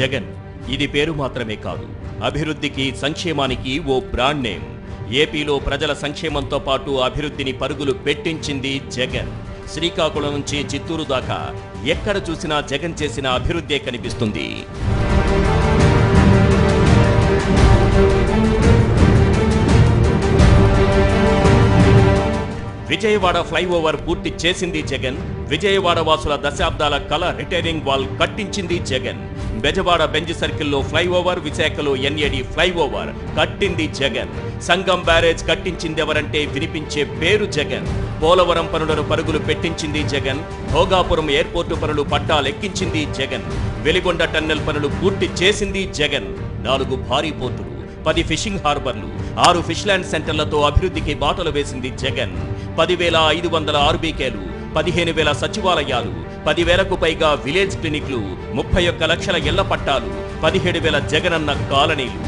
జగన్ ఇది పేరు మాత్రమే కాదు, అభివృద్ధికి సంక్షేమానికి ఓ బ్రాండ్ నేమ్. ఏపీలో ప్రజల సంక్షేమంతో పాటు అభివృద్ధిని పరుగులు పెట్టించింది జగన్. శ్రీకాకుళం నుంచి చిత్తూరు దాకా ఎక్కడ చూసినా జగన్ చేసిన అభివృద్ధే కనిపిస్తుంది. విజయవాడ ఫ్లైఓవర్ పూర్తి చేసింది జగన్. విజయవాడ వాసుల దశాబ్దాల కళ రిటైరింగ్ వాల్ కట్టించింది జగన్. బెజవాడ బెంజ్ సర్కిల్లో ఫ్లైఓవర్, విశాఖలో ఎన్ఏడి ఫ్లైఓవర్ కట్టింది జగన్. సంగం బ్యారేజ్ కట్టించిందెవరంటే వినిపించే పేరు జగన్. పోలవరం పనులను పరుగులు పెట్టించింది జగన్. భోగాపురం ఎయిర్పోర్టు పనులు పట్టాలెక్కించింది జగన్. వెలిగొండ టన్నెల్ పనులు పూర్తి చేసింది జగన్. 4 భారీ పోర్టులు, 10 ఫిషింగ్ హార్బర్లు, 6 ఫిష్ల్యాండ్ సెంటర్లతో అభివృద్ధికి బాటలు వేసింది జగన్. 10,500 ఆర్బీకేలు, 15,000 సచివాలయాలు, 10,000కు పైగా విలేజ్ క్లినిక్లు, 31 లక్షల ఇళ్ల పట్టాలు, 17,000 జగనన్న కాలనీలు.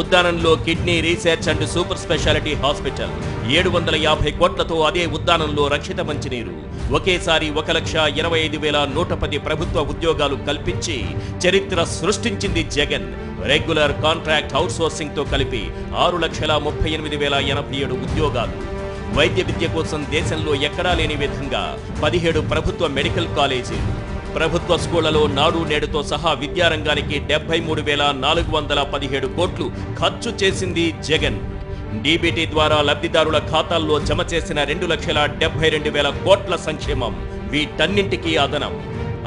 ఉద్దానంలో kidney research and super speciality hospital, 750 కోట్లతో అదే ఉద్దానంలో రక్షిత మంచినీరు. ఒకేసారి 1,25,110 ప్రభుత్వ ఉద్యోగాలు కల్పించి చరిత్ర సృష్టించింది జగన్. రెగ్యులర్, కాంట్రాక్ట్, అవుట్సోర్సింగ్ తో కలిపి 6,38,087 ఉద్యోగాలు. వైద్య విద్య కోసం దేశంలో ఎక్కడా లేని విధంగా 17 ప్రభుత్వ మెడికల్ కాలేజీలు. ప్రభుత్వ స్కూళ్లలో నాడు నేడుతో సహా విద్యారంగానికి 73,417 కోట్లు ఖర్చు చేసింది జగన్. డీబీటీ ద్వారా లబ్ధిదారుల ఖాతాల్లో జమ చేసిన 2,72,000 కోట్ల సంక్షేమం. వీటన్నింటికీ అదనం.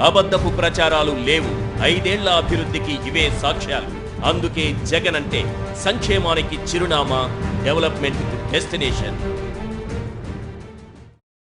అబద్ధపు ప్రచారాలు లేవు. 5 ఏళ్ల అభివృద్ధికి ఇవే సాక్ష్యాలు. అందుకే జగన్ అంటే సంక్షేమానికి చిరునామా, డెవలప్మెంట్ డెస్టినేషన్.